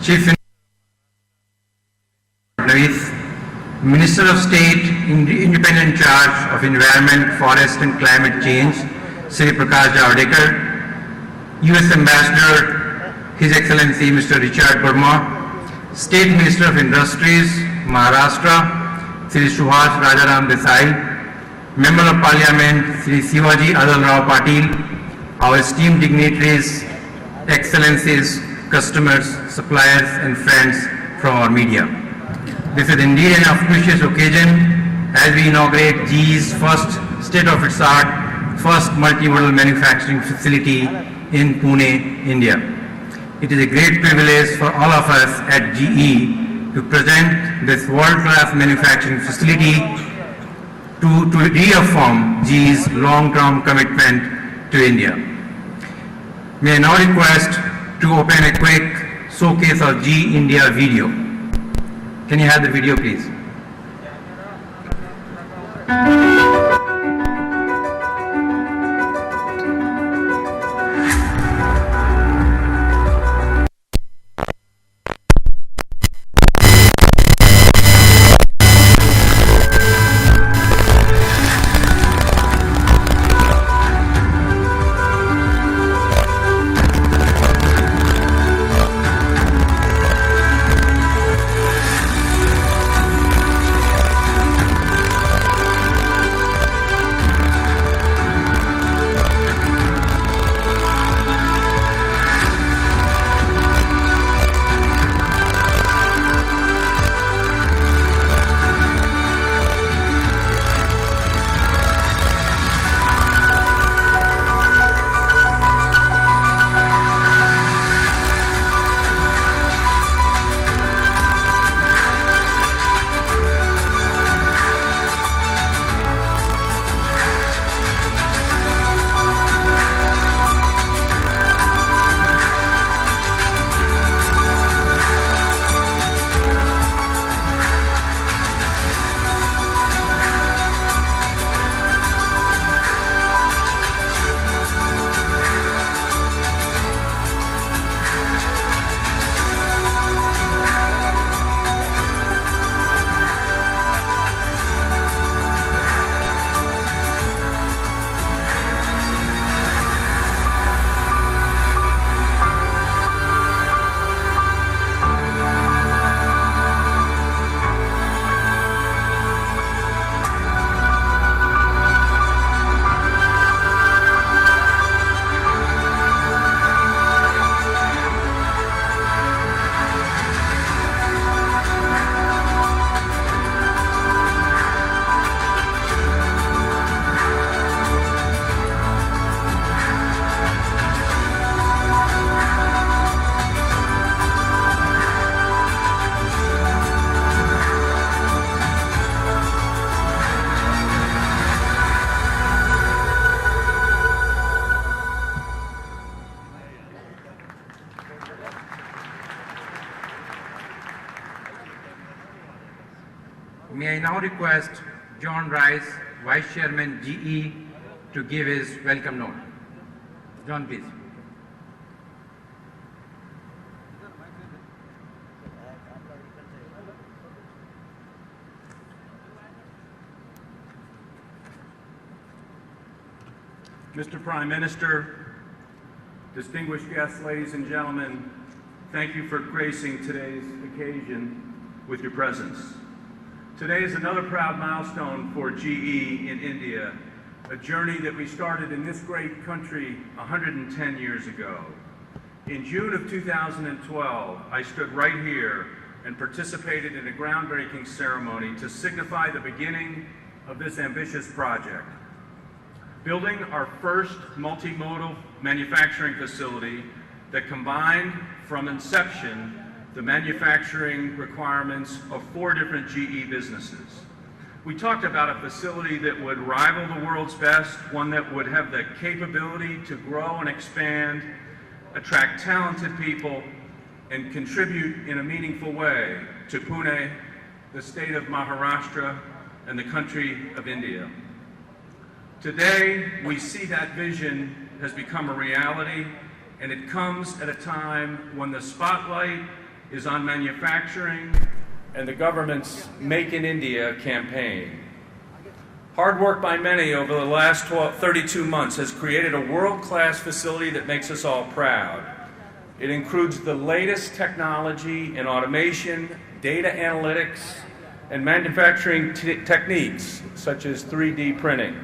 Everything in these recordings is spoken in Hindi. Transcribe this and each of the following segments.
Chief Minister of State, Independent Charge of Environment, Forest and Climate Change, Shri Prakash Javadekar, US Ambassador, His Excellency Mr. Richard Burma, State Minister of Industries, Maharashtra, Shri Subhash Rajaram Desai, Member of Parliament, Shri Sivaji Adal Rao Patil, our esteemed dignitaries, Excellencies, customers, suppliers and friends from our media. This is indeed an auspicious occasion as we inaugurate GE's first state-of-its-art, first multimodal manufacturing facility in Pune, India. It is a great privilege for all of us at GE to present this world-class manufacturing facility to reaffirm GE's long-term commitment to India. May I now request to open a quick showcase of GE India video. Can you have the video, please? May I now request John Rice, Vice Chairman GE, to give his welcome note. John, please. Mr. Prime Minister, distinguished guests, ladies and gentlemen, thank you for gracing today's occasion with your presence. Today is another proud milestone for GE in India, a journey that we started in this great country 110 years ago. In June of 2012, I stood right here and participated in a groundbreaking ceremony to signify the beginning of this ambitious project. Building our first multimodal manufacturing facility that combined from inception the manufacturing requirements of 4 different GE businesses. We talked about a facility that would rival the world's best, one that would have the capability to grow and expand, attract talented people, and contribute in a meaningful way to Pune, the state of Maharashtra, and the country of India. Today, we see that vision has become a reality, and it comes at a time when the spotlight is on manufacturing and the government's Make in India campaign. Hard work by many over the last 32 months has created a world-class facility that makes us all proud. It includes the latest technology in automation, data analytics, and manufacturing techniques such as 3D printing.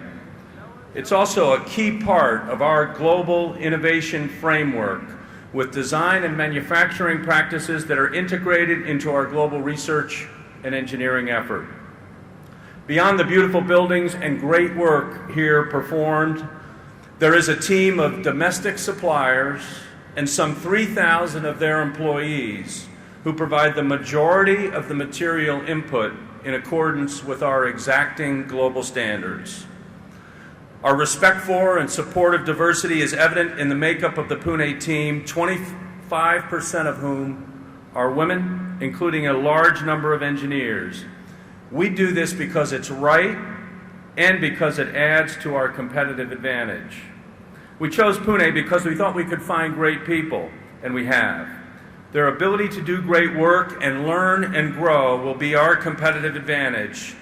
It's also a key part of our global innovation framework with design and manufacturing practices that are integrated into our global research and engineering effort. Beyond the beautiful buildings and great work here performed, there is a team of domestic suppliers and some 3,000 of their employees who provide the majority of the material input in accordance with our exacting global standards. Our respect for and support of diversity is evident in the makeup of the Pune team, 25% of whom are women, including a large number of engineers. We do this because it's right and because it adds to our competitive advantage. We chose Pune because we thought we could find great people, and we have. Their ability to do great work and learn and grow will be our competitive advantage,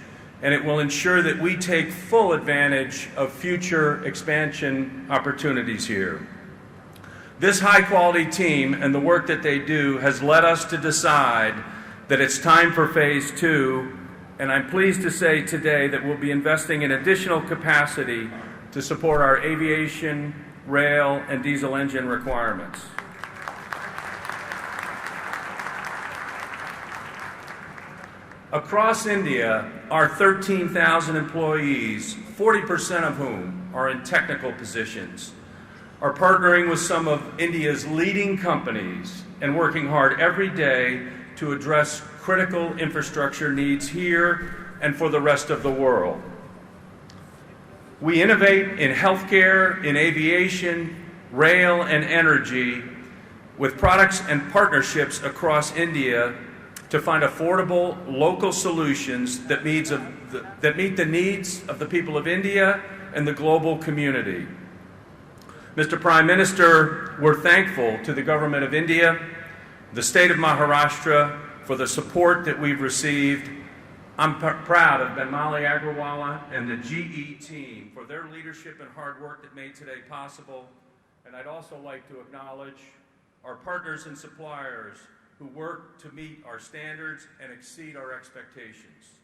and it will ensure that we take full advantage of future expansion opportunities here. This high-quality team and the work that they do has led us to decide that it's time for Phase 2, and I'm pleased to say today that we'll be investing in additional capacity to support our aviation, rail, and diesel engine requirements. Across India, our 13,000 employees, 40% of whom are in technical positions, are partnering with some of India's leading companies and working hard every day to address critical infrastructure needs here and for the rest of the world. We innovate in healthcare, in aviation, rail, and energy with products and partnerships across India to find affordable local solutions that meet the needs of the people of India and the global community. Mr. Prime Minister, we're thankful to the Government of India, the State of Maharashtra, for the support that we've received. I'm proud of Benmali Agrawala and the GE team for their leadership and hard work that made today possible. And I'd also like to acknowledge our partners and suppliers who work to meet our standards and exceed our expectations.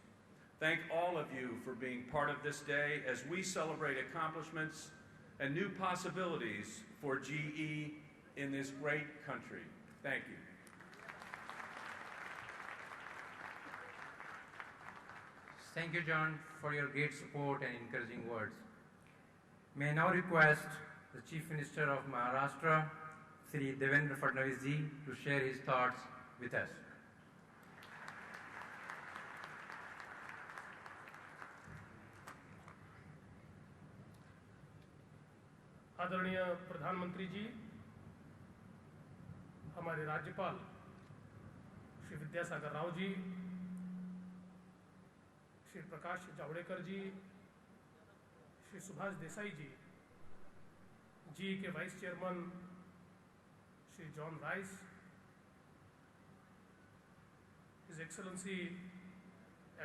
Thank all of you for being part of this day as we celebrate accomplishments and new possibilities for GE in this great country. Thank you. Thank you, John, for your great support and encouraging words. May I now request the Chief Minister of Maharashtra, Shri Devendra Fadnavis ji, to share his thoughts with us. आदरणीय प्रधानमंत्री जी, हमारे राज्यपाल श्री विद्यासागर राव जी, श्री प्रकाश जावड़ेकर जी, श्री सुभाष देसाई जी, जी के vice chairman Shri John Rice, his excellency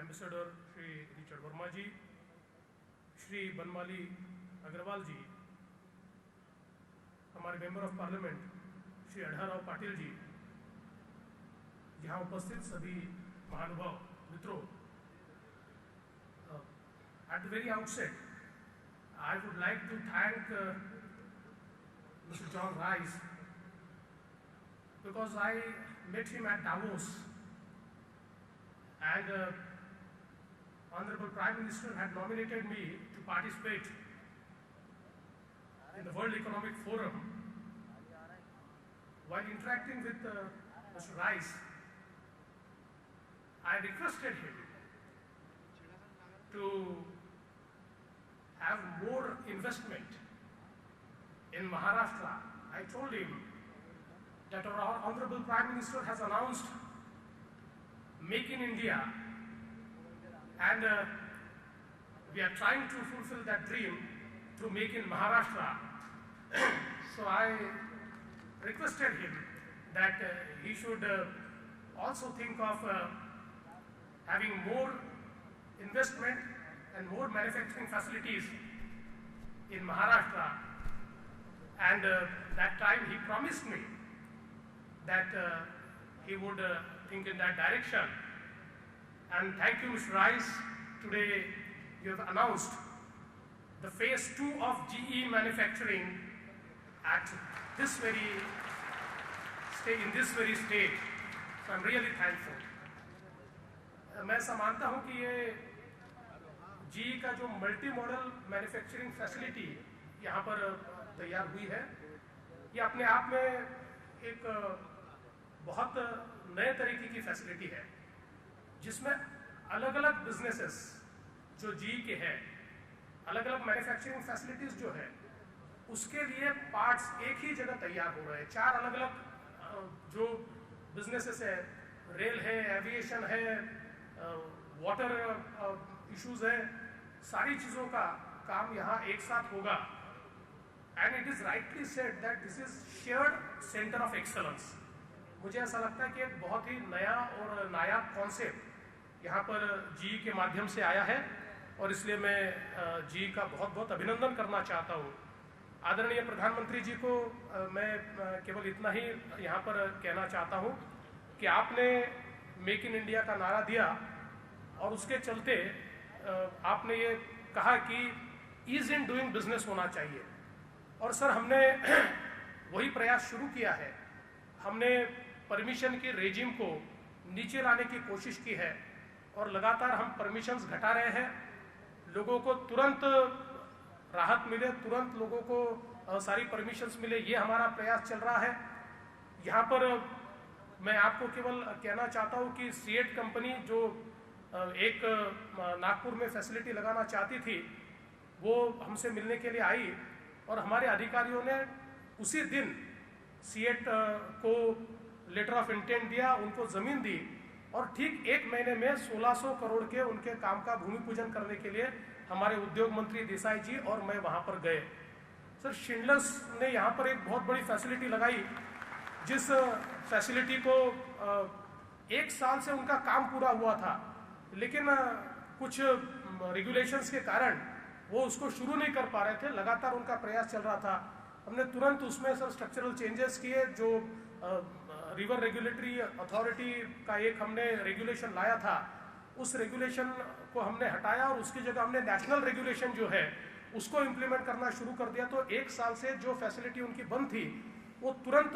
ambassador Shri Richard Verma ji, Shri Banmali Agrawal ji, हमारे member of parliament Shri Adhalrao Patil ji, यहाँ उपस्थित सभी महानुभाव मित्रों, at the very outset, I would like to thank Mr. John Rice because I met him at Davos and Honorable Prime Minister had nominated me to participate in the World Economic Forum. While interacting with Mr. Rice, I requested him to have more investment in Maharashtra. I told him that our Honorable Prime Minister has announced Make in India, and we are trying to fulfill that dream through Make in Maharashtra. So I requested him that he should also think of having more investment and more manufacturing facilities in Maharashtra. And that time he promised me that he would think in that direction. And thank you, Mr. Rice. Today you have announced the phase 2 of GE manufacturing at this very stage, in this very stage. So I'm really thankful. मैं ऐसा मानता हूं कि ये GE का जो मल्टी मॉडल मैन्युफैक्चरिंग फैसिलिटी यहाँ पर तैयार हुई है, ये अपने आप में एक बहुत नए तरीके की फैसिलिटी है, जिसमें अलग अलग बिजनेसेस जो GE के हैं, अलग अलग मैन्युफैक्चरिंग फैसिलिटीज जो है, उसके लिए पार्ट्स एक ही जगह तैयार हो रहे हैं। 4 अलग अलग जो बिजनेसेस है, रेल है, एविएशन है, वाटर इश्यूज है, सारी चीज़ों का काम यहाँ एक साथ होगा। And it is rightly said that this is shared centre of excellence. मुझे ऐसा लगता है कि एक बहुत ही नया और नायाब कॉन्सेप्ट यहाँ पर GE के माध्यम से आया है, और इसलिए मैं GE का बहुत बहुत अभिनंदन करना चाहता हूँ। आदरणीय प्रधानमंत्री जी को मैं केवल इतना ही यहाँ पर कहना चाहता हूँ कि आपने मेक इन इंडिया का नारा दिया, और उसके चलते आपने ये कहा कि ईज इन डूइंग बिजनेस होना चाहिए। और सर, हमने वही प्रयास शुरू किया है। हमने परमिशन की रेजिम को नीचे लाने की कोशिश की है, और लगातार हम परमिशंस घटा रहे हैं। लोगों को तुरंत राहत मिले, तुरंत लोगों को सारी परमिशंस मिले, ये हमारा प्रयास चल रहा है। यहाँ पर मैं आपको केवल कहना चाहता हूँ कि सीएट कंपनी जो एक नागपुर में फैसिलिटी लगाना चाहती थी, वो हमसे मिलने के लिए आई, और हमारे अधिकारियों ने उसी दिन सीएट को लेटर ऑफ इंटेंट दिया, उनको ज़मीन दी, और ठीक 1 महीने में 1600 करोड़ के उनके काम का भूमि पूजन करने के लिए हमारे उद्योग मंत्री देसाई जी और मैं वहाँ पर गए। सर, शिंडलर्स ने यहाँ पर एक बहुत बड़ी फैसिलिटी लगाई, जिस फैसिलिटी को 1 साल से उनका काम पूरा हुआ था, लेकिन कुछ रेगुलेशंस के कारण वो उसको शुरू नहीं कर पा रहे थे। लगातार उनका प्रयास चल रहा था। हमने तुरंत उसमें सर स्ट्रक्चरल चेंजेस किए। जो रिवर रेगुलेटरी अथॉरिटी का एक हमने रेगुलेशन लाया था, उस रेगुलेशन को हमने हटाया, और उसकी जगह हमने नेशनल रेगुलेशन जो है उसको इम्प्लीमेंट करना शुरू कर दिया। तो 1 साल से जो फैसिलिटी उनकी बंद थी, वो तुरंत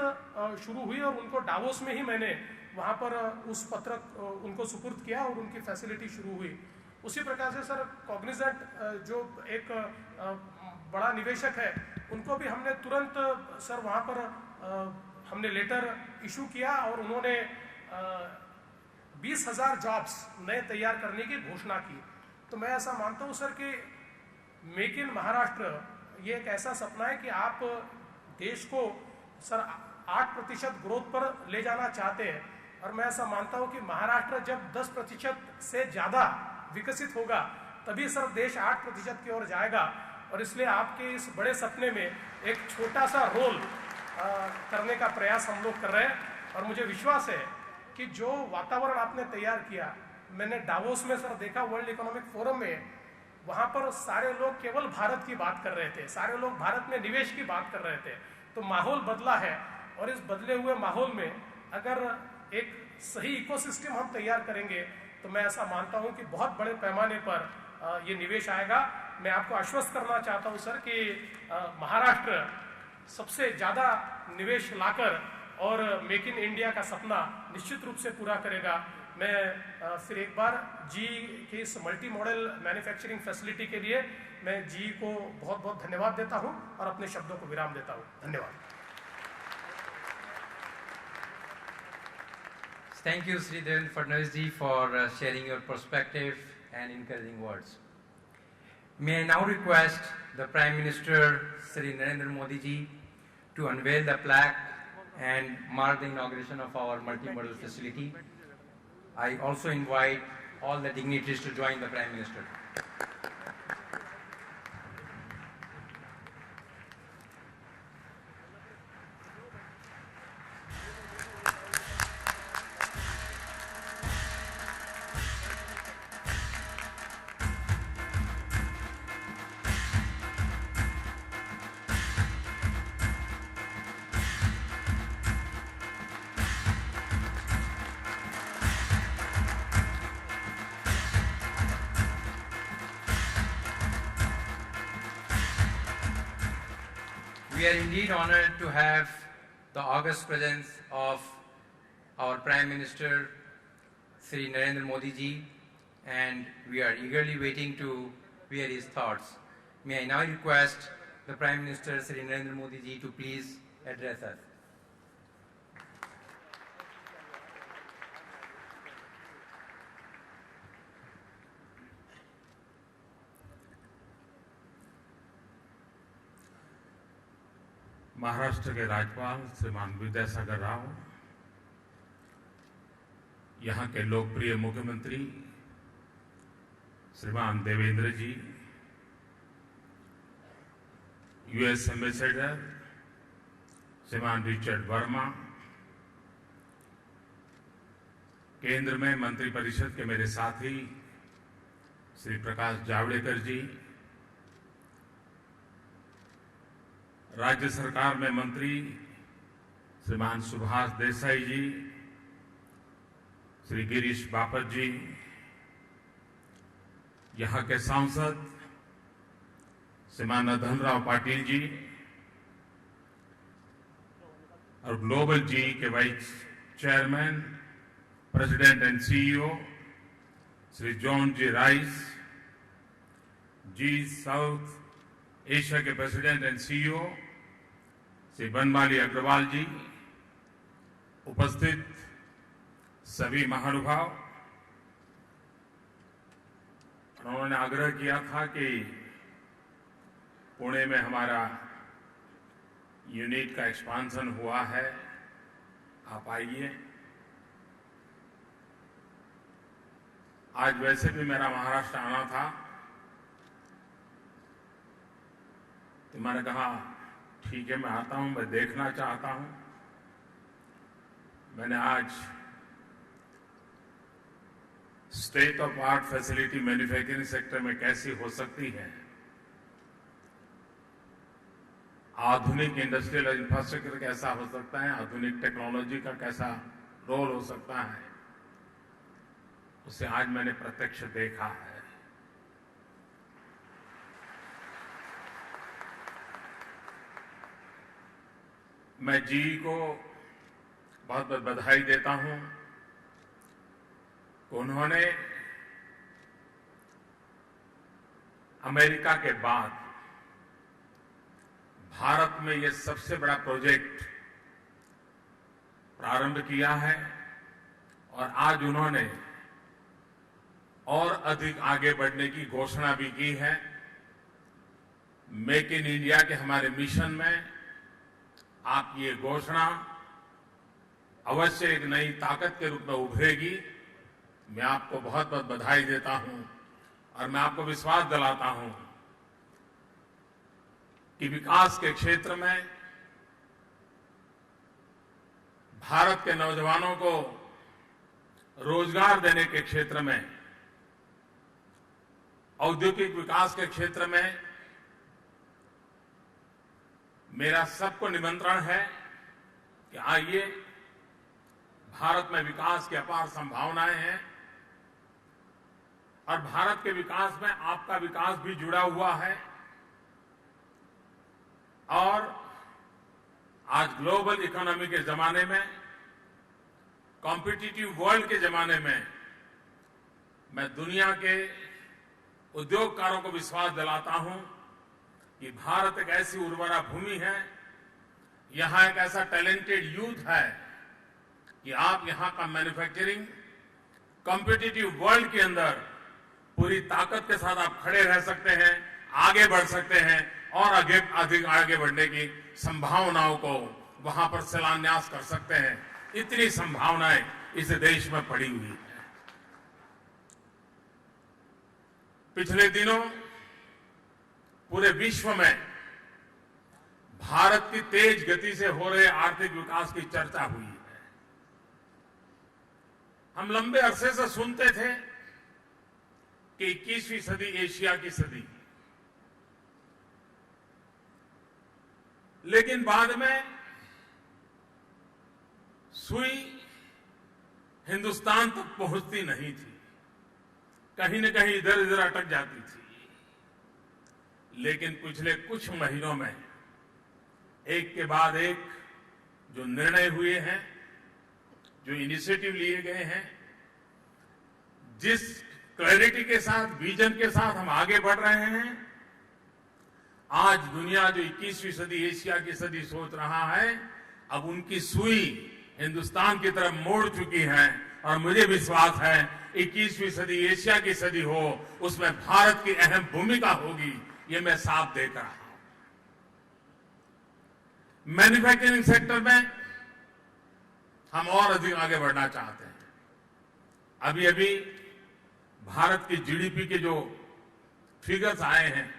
शुरू हुई, और उनको डावोस में ही मैंने वहाँ पर उस पत्रक उनको सुपुर्द किया, और उनकी फैसिलिटी शुरू हुई। उसी प्रकार से सर, कॉग्निजेंट जो एक बड़ा निवेशक है, उनको भी हमने तुरंत सर वहाँ पर हमने लेटर इशू किया, और उन्होंने 20,000 जॉब्स नए तैयार करने की घोषणा की। तो मैं ऐसा मानता हूँ सर कि मेक इन महाराष्ट्र ये एक ऐसा सपना है कि आप देश को सर 8% ग्रोथ पर ले जाना चाहते हैं, और मैं ऐसा मानता हूँ कि महाराष्ट्र जब 10% से ज़्यादा विकसित होगा, तभी सर देश 8% की ओर जाएगा। और इसलिए आपके इस बड़े सपने में एक छोटा सा रोल करने का प्रयास हम लोग कर रहे हैं। और मुझे विश्वास है कि जो वातावरण आपने तैयार किया, मैंने डावोस में सर देखा, वर्ल्ड इकोनॉमिक फोरम में, वहाँ पर सारे लोग केवल भारत की बात कर रहे थे, सारे लोग भारत में निवेश की बात कर रहे थे। तो माहौल बदला है, और इस बदले हुए माहौल में अगर एक सही इकोसिस्टम हम तैयार करेंगे, तो मैं ऐसा मानता हूँ कि बहुत बड़े पैमाने पर ये निवेश आएगा। मैं आपको आश्वस्त करना चाहता हूँ सर कि महाराष्ट्र सबसे ज़्यादा निवेश लाकर और मेक इन इंडिया का सपना निश्चित रूप से पूरा करेगा। मैं फिर एक बार जी के इस मल्टी मॉडल मैन्युफैक्चरिंग फैसिलिटी के लिए मैं जी को बहुत बहुत धन्यवाद देता हूं और अपने शब्दों को विराम देता हूं। धन्यवाद। Thank you, Sri Devendra Fadnavis ji, for sharing your perspective and encouraging words. May I now request the Prime Minister, Sri Narendra Modi ji, to unveil the plaque and mark the inauguration of our multimodal facility. I also invite all the dignitaries to join the Prime Minister. We are indeed honored to have the august presence of our Prime Minister, Sri Narendra Modi ji, and we are eagerly waiting to hear his thoughts. May I now request the Prime Minister, Sri Narendra Modi ji, to please address us. Maharashtra के राज्यपाल श्रीमान विद्यासागर राव, यहाँ के लोकप्रिय मुख्यमंत्री श्रीमान देवेंद्र जी, यूएस एम्बेसडर श्रीमान रिचर्ड वर्मा, केंद्र में मंत्रिपरिषद के मेरे साथी श्री प्रकाश जावड़ेकर जी, राज्य सरकार में मंत्री श्रीमान सुभाष देसाई जी, श्री गिरीश बापट जी, यहाँ के सांसद श्रीमान धनराव पाटिल जी और ग्लोबल जी के vice chairman, president and CEO Shri John ji Rice ji, South Asia के president and CEO Shri Banmali Agrawal ji, उपस्थित सभी महानुभाव, उन्होंने आग्रह किया था कि पुणे में हमारा यूनिट का एक्सपांशन हुआ है, आप आइए। आज वैसे भी मेरा महाराष्ट्र आना था, तो मैंने कहा ठीक है मैं आता हूं, मैं देखना चाहता हूं। मैंने आज state of art facility manufacturing sector में कैसी हो सकती है, आधुनिक इंडस्ट्रियल इंफ्रास्ट्रक्चर कैसा हो सकता है, आधुनिक टेक्नोलॉजी का कैसा रोल हो सकता है, उसे आज मैंने प्रत्यक्ष देखा है। मैं जी को बहुत बहुत बधाई देता हूं कि उन्होंने अमेरिका के बाद भारत में ये सबसे बड़ा प्रोजेक्ट प्रारंभ किया है और आज उन्होंने और अधिक आगे बढ़ने की घोषणा भी की है। मेक इन इंडिया के हमारे मिशन में आपकी ये घोषणा अवश्य एक नई ताकत के रूप में उभरेगी। मैं आपको बहुत बहुत बधाई देता हूं और मैं आपको विश्वास दिलाता हूं कि विकास के क्षेत्र में भारत के नौजवानों को रोजगार देने के क्षेत्र में, औद्योगिक विकास के क्षेत्र में मेरा सबको निमंत्रण है कि आइए, भारत में विकास की अपार संभावनाएं हैं और भारत के विकास में आपका विकास भी जुड़ा हुआ है। और आज ग्लोबल इकोनॉमी के जमाने में, कॉम्पिटिटिव वर्ल्ड के जमाने में, मैं दुनिया के उद्योगकारों को विश्वास दिलाता हूं कि भारत एक ऐसी उर्वरा भूमि है, यहां एक ऐसा टैलेंटेड यूथ है कि आप यहां का मैन्युफैक्चरिंग कॉम्पिटिटिव वर्ल्ड के अंदर पूरी ताकत के साथ आप खड़े रह सकते हैं, आगे बढ़ सकते हैं और अधिक आगे बढ़ने की संभावनाओं को वहां पर शिलान्यास कर सकते हैं। इतनी संभावनाएं इस देश में पड़ी हुई है। पिछले दिनों पूरे विश्व में भारत की तेज गति से हो रहे आर्थिक विकास की चर्चा हुई है। हम लंबे अरसे से सुनते थे कि 21वीं सदी एशिया की सदी, लेकिन बाद में सुई हिंदुस्तान तक पहुंचती नहीं थी, कहीं न कहीं इधर उधर अटक जाती थी। लेकिन पिछले कुछ महीनों में एक के बाद एक जो निर्णय हुए हैं, जो इनिशिएटिव लिए गए हैं, जिस क्लैरिटी के साथ, विजन के साथ हम आगे बढ़ रहे हैं, आज दुनिया जो 21वीं सदी, एशिया की सदी सोच रहा है, अब उनकी सुई हिंदुस्तान की तरफ मोड़ चुकी है। और मुझे विश्वास है 21वीं सदी एशिया की सदी हो, उसमें भारत की अहम भूमिका होगी, ये मैं साफ देख रहा हूं। मैन्युफैक्चरिंग सेक्टर में हम और अधिक आगे बढ़ना चाहते हैं। अभी अभी भारत की जीडीपी के जो फिगर्स आए हैं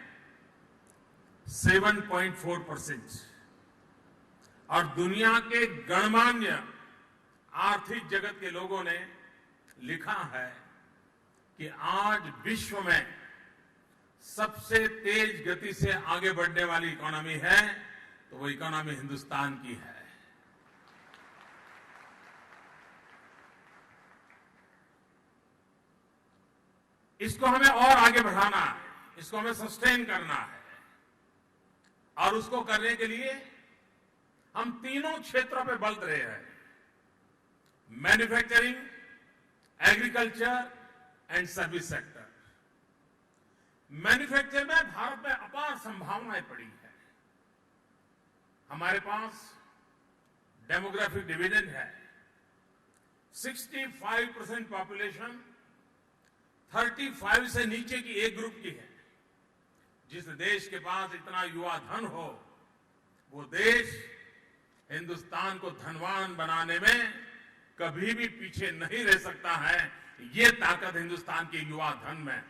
7.4%, और दुनिया के गणमान्य आर्थिक जगत के लोगों ने लिखा है कि आज विश्व में सबसे तेज गति से आगे बढ़ने वाली इकोनॉमी है तो वो इकोनॉमी हिंदुस्तान की है। इसको हमें और आगे बढ़ाना है, इसको हमें सस्टेन करना है, और उसको करने के लिए हम तीनों क्षेत्रों पे बल दे रहे हैं: manufacturing, agriculture and service sector. Manufacture में भारत में अपार संभावनाएं पड़ी है। हमारे पास डेमोग्राफिक डिविडेंड है। 65% पॉपुलेशन 35 से नीचे की एक ग्रुप की है। जिस देश के पास इतना युवा धन हो, वो देश हिंदुस्तान को धनवान बनाने में कभी भी पीछे नहीं रह सकता है। ये ताकत हिंदुस्तान के युवा धन में है।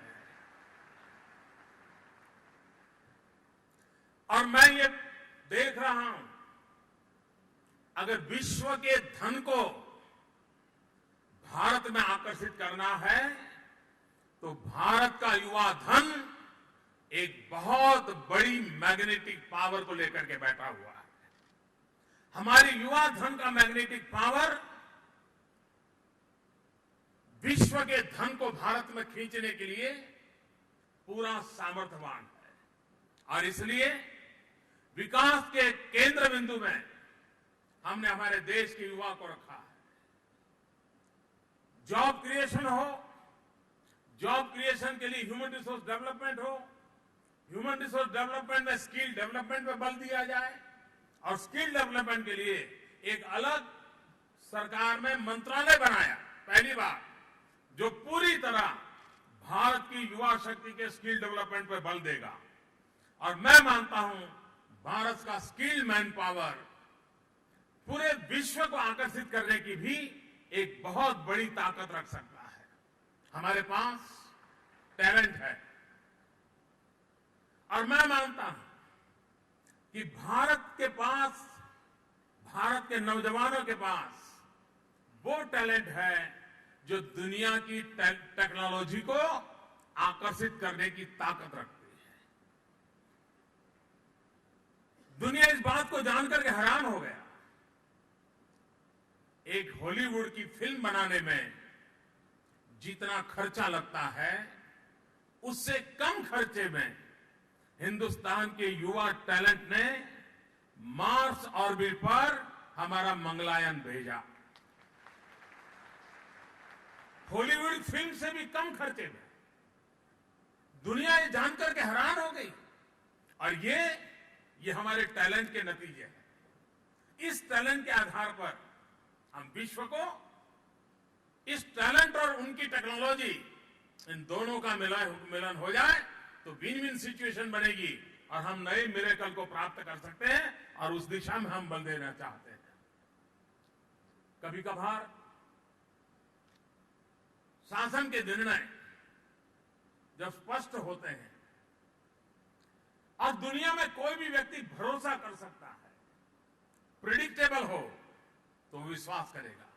और मैं ये देख रहा हूं, अगर विश्व के धन को भारत में आकर्षित करना है तो भारत का युवा धन एक बहुत बड़ी मैग्नेटिक पावर को लेकर के बैठा हुआ है। हमारी युवा धन का मैग्नेटिक पावर विश्व के धन को भारत में खींचने के लिए पूरा सामर्थ्यवान है। और इसलिए विकास के केंद्र बिंदु में हमने हमारे देश के युवा को रखा है। जॉब क्रिएशन हो, जॉब क्रिएशन के लिए ह्यूमन रिसोर्स डेवलपमेंट हो, ह्यूमन रिसोर्स डेवलपमेंट में स्किल डेवलपमेंट पे बल दिया जाए, और स्किल डेवलपमेंट के लिए एक अलग सरकार में मंत्रालय बनाया पहली बार, जो पूरी तरह भारत की युवा शक्ति के स्किल डेवलपमेंट पर बल देगा। और मैं मानता हूं भारत का स्किल मैन पावर पूरे विश्व को आकर्षित करने की भी एक बहुत बड़ी ताकत रख सकता है। हमारे पास टैलेंट है, और मैं मानता हूं कि भारत के नौजवानों के पास वो टैलेंट है जो दुनिया की टेक्नोलॉजी को आकर्षित करने की ताकत रखती है। दुनिया इस बात को जानकर के हैरान हो गया। एक हॉलीवुड की फिल्म बनाने में जितना खर्चा लगता है, उससे कम खर्चे में हिंदुस्तान के युवा टैलेंट ने मार्स ऑर्बिट पर हमारा मंगलयान भेजा। हॉलीवुड फिल्म से भी कम खर्चे में। दुनिया ये जानकर के हैरान हो गई। और ये हमारे टैलेंट के नतीजे हैं। इस टैलेंट के आधार पर हम विश्व को, इस टैलेंट और उनकी टेक्नोलॉजी, इन दोनों का मिलन हो जाए तो विन विन सिचुएशन बनेगी, और हम नए मिरेकल को प्राप्त कर सकते हैं, और उस दिशा में हम बल देना चाहते हैं। कभी कभार शासन के निर्णय जब स्पष्ट होते हैं और दुनिया में कोई भी व्यक्ति भरोसा कर सकता है, प्रिडिक्टेबल हो, तो विश्वास करेगा।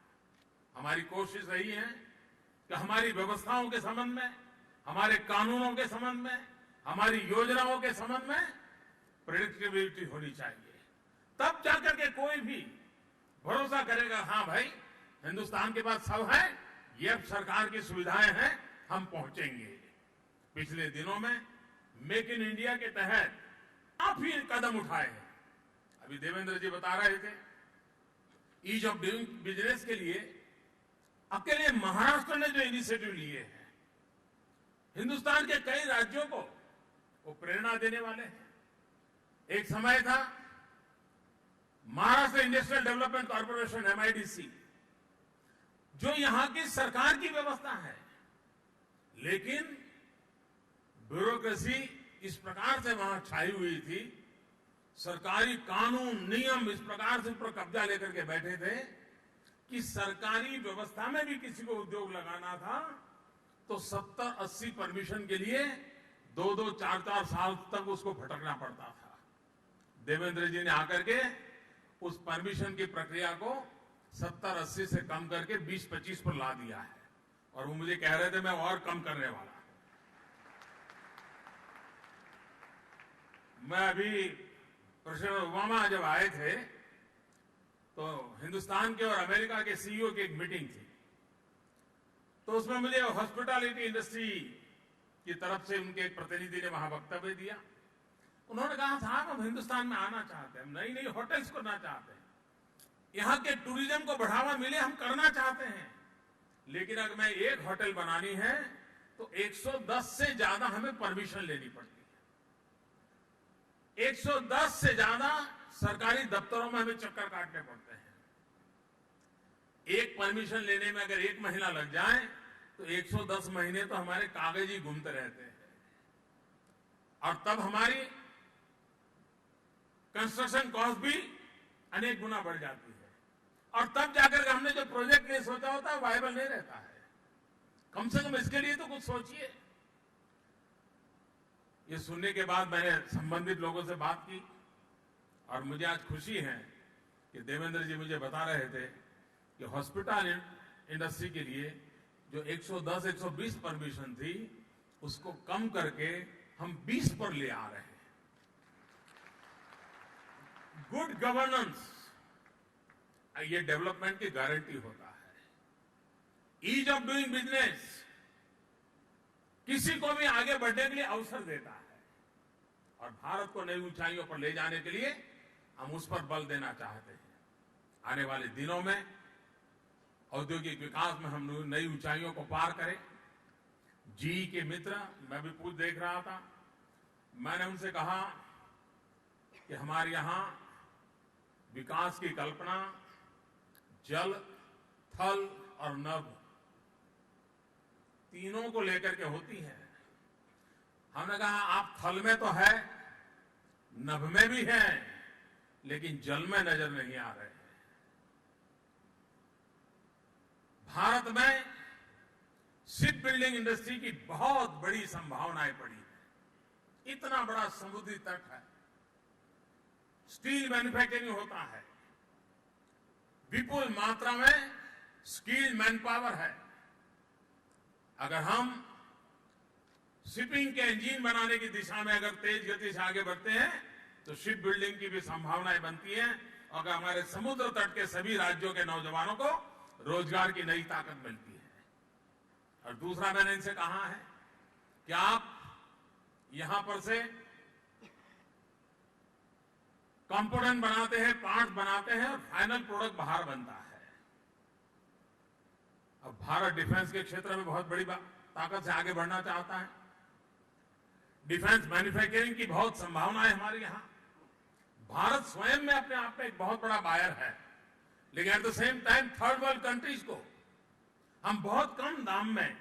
हमारी कोशिश रही है कि हमारी व्यवस्थाओं के संबंध में, हमारे कानूनों के संबंध में, हमारी योजनाओं के संबंध में प्रेडिक्टेबिलिटी होनी चाहिए। तब जाकर के कोई भी भरोसा करेगा, हाँ भाई हिंदुस्तान के पास सब है, ये सरकार की सुविधाएं हैं, हम पहुंचेंगे। पिछले दिनों में मेक इन इंडिया के तहत काफी कदम उठाए हैं। अभी देवेंद्र जी बता रहे थे, ईज ऑफ डूइंग बिजनेस के लिए अकेले महाराष्ट्र ने जो इनिशिएटिव लिए हैं, हिंदुस्तान के कई राज्यों को वो प्रेरणा देने वाले हैं। एक समय था Maharashtra industrial development corporation MIDC, जो यहां की सरकार की व्यवस्था है, लेकिन ब्यूरोक्रेसी इस प्रकार से वहां छाई हुई थी, सरकारी कानून नियम इस प्रकार से उस पर कब्जा लेकर के बैठे थे कि सरकारी व्यवस्था में भी किसी को उद्योग लगाना था तो 70-80 परमिशन के लिए 2-2, 4-4 साल तक उसको भटकना पड़ता था। देवेंद्र जी ने आकर के उस परमिशन की प्रक्रिया को 70-80 से कम करके 20-25 पर ला दिया है, और वो मुझे कह रहे थे मैं और कम करने वाला। मैं अभी प्रेसिडेंट ओबामा जब आए थे तो हिंदुस्तान के और अमेरिका के CEO की एक मीटिंग थी, तो उसमें मुझे हॉस्पिटैलिटी इंडस्ट्री की तरफ से उनके एक प्रतिनिधि ने वहां वक्तव्य दिया। उन्होंने कहा था हम हिंदुस्तान में आना चाहते हैं, हम नई नई होटल्स करना चाहते हैं, यहां के टूरिज्म को बढ़ावा मिले हम करना चाहते हैं, लेकिन अगर मैं एक होटल बनानी है तो 110 से ज्यादा हमें परमिशन लेनी पड़ती है, 110 से ज्यादा सरकारी दफ्तरों में हमें चक्कर काटने पड़ते हैं। एक परमिशन लेने में अगर 1 महीना लग जाए तो 110 महीने तो हमारे कागज ही घूमते रहते हैं, और तब हमारी कंस्ट्रक्शन कॉस्ट भी अनेक गुना बढ़ जाती है, और तब जाकर हमने जो प्रोजेक्ट नहीं सोचा होता है वायबल नहीं रहता है। कम से कम इसके लिए तो कुछ सोचिए। ये सुनने के बाद मैंने संबंधित लोगों से बात की, और मुझे आज खुशी है कि देवेंद्र जी मुझे बता रहे थे कि हॉस्पिटल इंडस्ट्री के लिए जो 110-120 परमिशन थी उसको कम करके हम 20 पर ले आ रहे हैं। गुड गवर्नेंस ये डेवलपमेंट की गारंटी होता है। ईज ऑफ डूइंग बिजनेस किसी को भी आगे बढ़ने के लिए अवसर देता है, और भारत को नई ऊंचाइयों पर ले जाने के लिए हम उस पर बल देना चाहते हैं। आने वाले दिनों में औद्योगिक विकास में हम नई ऊंचाइयों को पार करें। GE के मित्र, मैं भी पूछ देख रहा था, मैंने उनसे कहा कि हमारे यहां विकास की कल्पना जल, थल और नभ तीनों को लेकर के होती है। हमने कहा आप थल में तो है, नभ में भी है, लेकिन जल में नजर नहीं आ रहे हैं। भारत में शिप बिल्डिंग इंडस्ट्री की बहुत बड़ी संभावनाएं पड़ी है। इतना बड़ा समुद्री तट है, स्टील मैन्युफैक्चरिंग होता है, विपुल मात्रा में स्किल मैन पावर है। अगर हम शिपिंग के इंजन बनाने की दिशा में अगर तेज गति से आगे बढ़ते हैं तो शिप बिल्डिंग की भी संभावनाएं बनती हैं, और हमारे समुद्र तट के सभी राज्यों के नौजवानों को रोजगार की नई ताकत मिलती है। और दूसरा मैंने इनसे कहा है कि आप यहां पर से कंपोनेंट बनाते हैं, पार्ट बनाते हैं, और फाइनल प्रोडक्ट बाहर बनता है। अब भारत डिफेंस के क्षेत्र में बहुत बड़ी ताकत से आगे बढ़ना चाहता है। डिफेंस मैन्युफैक्चरिंग की बहुत संभावना है हमारे यहां। भारत स्वयं में अपने आप में एक बहुत बड़ा बायर है, लेकिन at the same time third world countries को हम बहुत कम दाम में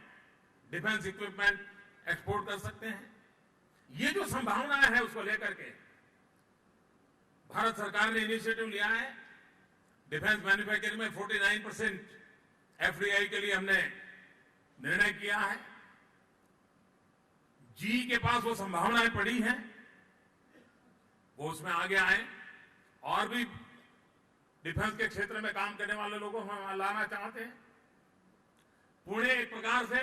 डिफेंस इक्विपमेंट एक्सपोर्ट कर सकते हैं। ये जो संभावनाएं है उसको लेकर के भारत सरकार ने इनिशिएटिव लिया है। डिफेंस मैन्युफैक्चरिंग में 49% FDI के लिए हमने निर्णय किया है। GE के पास वो संभावनाएं पड़ी हैं, वो उसमें आगे आए, और भी डिफेंस के क्षेत्र में काम करने वाले लोगों को हम लाना चाहते हैं। पुणे एक प्रकार से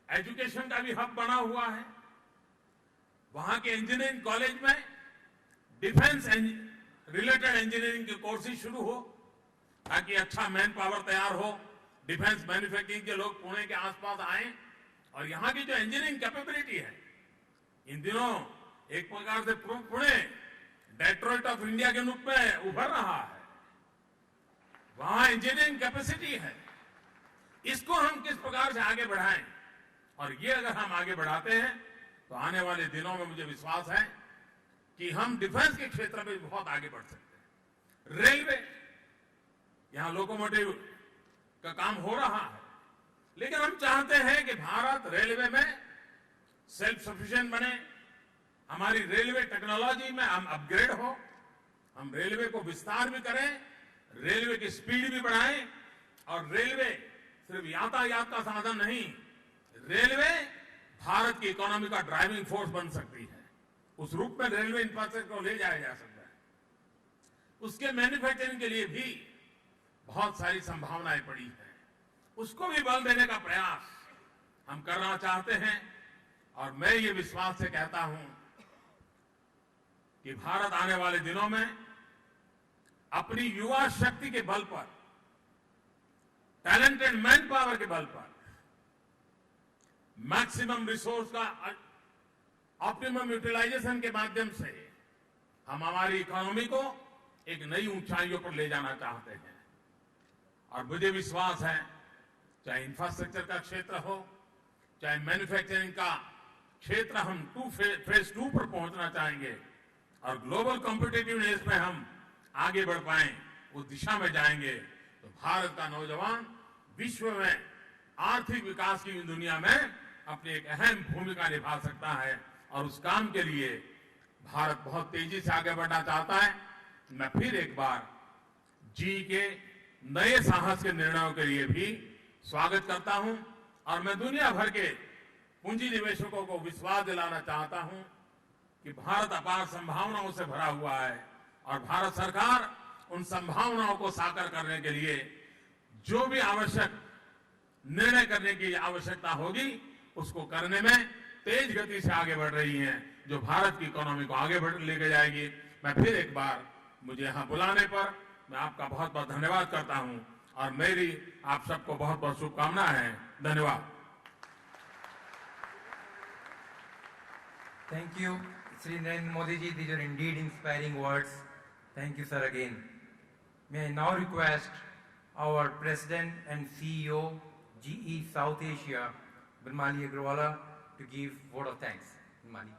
एजुकेशन का भी हब बना हुआ है। वहां के इंजीनियरिंग कॉलेज में डिफेंस रिलेटेड इंजीनियरिंग के कोर्सेज शुरू हो, ताकि अच्छा मैन पावर तैयार हो, डिफेंस मैन्युफैक्चरिंग के लोग पुणे के आसपास आए, और यहां की जो इंजीनियरिंग कैपेबिलिटी है, इन दिनों एक प्रकार से पुणे डेट्रॉइट ऑफ इंडिया के रूप में उभर रहा है। वहां इंजीनियरिंग कैपेसिटी है। इसको हम किस प्रकार से आगे बढ़ाएं, और ये अगर हम आगे बढ़ाते हैं तो आने वाले दिनों में मुझे विश्वास है कि हम डिफेंस के क्षेत्र में बहुत आगे बढ़ सकते हैं। रेलवे, यहां लोकोमोटिव का काम हो रहा है, लेकिन हम चाहते हैं कि भारत रेलवे में सेल्फ सफिशिएंट बने, हमारी रेलवे टेक्नोलॉजी में हम अपग्रेड हो, हम रेलवे को विस्तार भी करें, रेलवे की स्पीड भी बढ़ाएं, और रेलवे सिर्फ यातायात का साधन नहीं, रेलवे भारत की इकोनॉमी का ड्राइविंग फोर्स बन सकती है। उस रूप में रेलवे इंफ्रास्ट्रक्चर को ले जाया जा सकता है। उसके मैन्युफैक्चरिंग के लिए भी बहुत सारी संभावनाएं पड़ी हैं, उसको भी बल देने का प्रयास हम करना चाहते हैं। और मैं ये विश्वास से कहता हूं कि भारत आने वाले दिनों में अपनी युवा शक्ति के बल पर, टैलेंटेड मैन पावर के बल पर, मैक्सिमम रिसोर्स का ऑप्टिमम यूटिलाइजेशन के माध्यम से हम हमारी इकोनॉमी को एक नई ऊंचाइयों पर ले जाना चाहते हैं। और मुझे विश्वास है, चाहे इंफ्रास्ट्रक्चर का क्षेत्र हो, चाहे मैन्युफैक्चरिंग का क्षेत्र, हम फेज 2 पर पहुंचना चाहेंगे और ग्लोबल कॉम्पिटिटिवनेस में हम आगे बढ़ पाए, उस दिशा में जाएंगे, तो भारत का नौजवान विश्व में आर्थिक विकास की दुनिया में अपनी एक अहम भूमिका निभा सकता है। और उस काम के लिए भारत बहुत तेजी से आगे बढ़ना चाहता है। मैं फिर एक बार जी के नए साहस के निर्णयों के लिए भी स्वागत करता हूं, और मैं दुनिया भर के पूंजी निवेशकों को विश्वास दिलाना चाहता हूं कि भारत अपार संभावनाओं से भरा हुआ है, और भारत सरकार उन संभावनाओं को साकार करने के लिए जो भी आवश्यक निर्णय करने की आवश्यकता होगी, उसको करने में तेज गति से आगे बढ़ रही है, जो भारत की इकोनॉमी को आगे लेके जाएगी। मैं फिर एक बार, मुझे यहां बुलाने पर मैं आपका बहुत बहुत धन्यवाद करता हूं, और मेरी आप सबको बहुत बहुत शुभकामनाएं हैं। धन्यवाद। Thank you, Sri Narendra Modi ji. These are indeed inspiring words. Thank you, sir, again. May I now request our President and CEO, GE South Asia, Birmali Agrawala, to give vote of thanks. Birmali.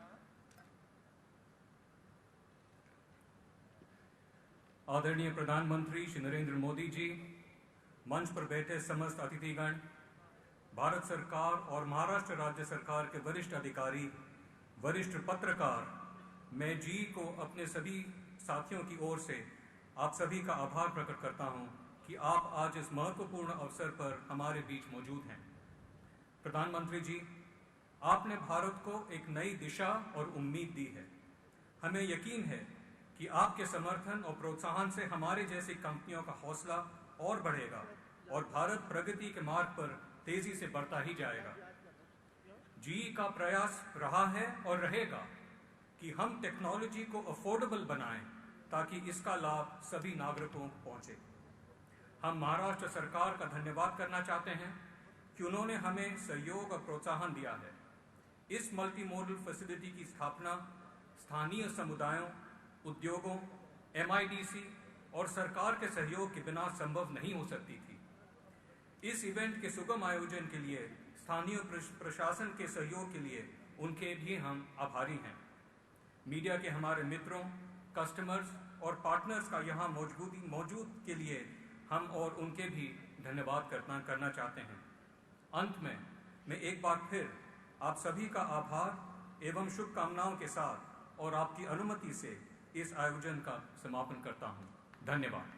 आदरणीय प्रधानमंत्री श्री नरेंद्र मोदी जी, मंच पर बैठे समस्त अतिथिगण, भारत सरकार और महाराष्ट्र राज्य सरकार के वरिष्ठ अधिकारी, वरिष्ठ पत्रकार, मैं जी को अपने सभी साथियों की ओर से आप सभी का आभार प्रकट करता हूं कि आप आज इस महत्वपूर्ण अवसर पर हमारे बीच मौजूद हैं। प्रधानमंत्री जी, आपने भारत को एक नई दिशा और उम्मीद दी है। हमें यकीन है कि आपके समर्थन और प्रोत्साहन से हमारे जैसी कंपनियों का हौसला और बढ़ेगा और भारत प्रगति के मार्ग पर तेजी से बढ़ता ही जाएगा। जीई का प्रयास रहा है और रहेगा कि हम टेक्नोलॉजी को अफोर्डेबल बनाएं ताकि इसका लाभ सभी नागरिकों को पहुंचे। हम महाराष्ट्र सरकार का धन्यवाद करना चाहते हैं कि उन्होंने हमें सहयोग और प्रोत्साहन दिया है। इस मल्टी मॉडल फैसिलिटी की स्थापना स्थानीय समुदायों, उद्योगों, MIDC और सरकार के सहयोग के बिना संभव नहीं हो सकती थी। इस इवेंट के सुगम आयोजन के लिए स्थानीय प्रशासन के सहयोग के लिए उनके भी हम आभारी हैं। मीडिया के हमारे मित्रों, कस्टमर्स और पार्टनर्स का यहाँ मौजूद के लिए हम और उनके भी धन्यवाद करना चाहते हैं। अंत में मैं एक बार फिर आप सभी का आभार एवं शुभकामनाओं के साथ और आपकी अनुमति से इस आयोजन का समापन करता हूं। धन्यवाद।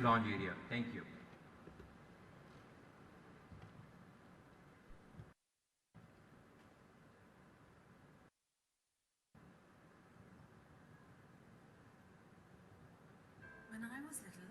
Launch area. Thank you. When I was little,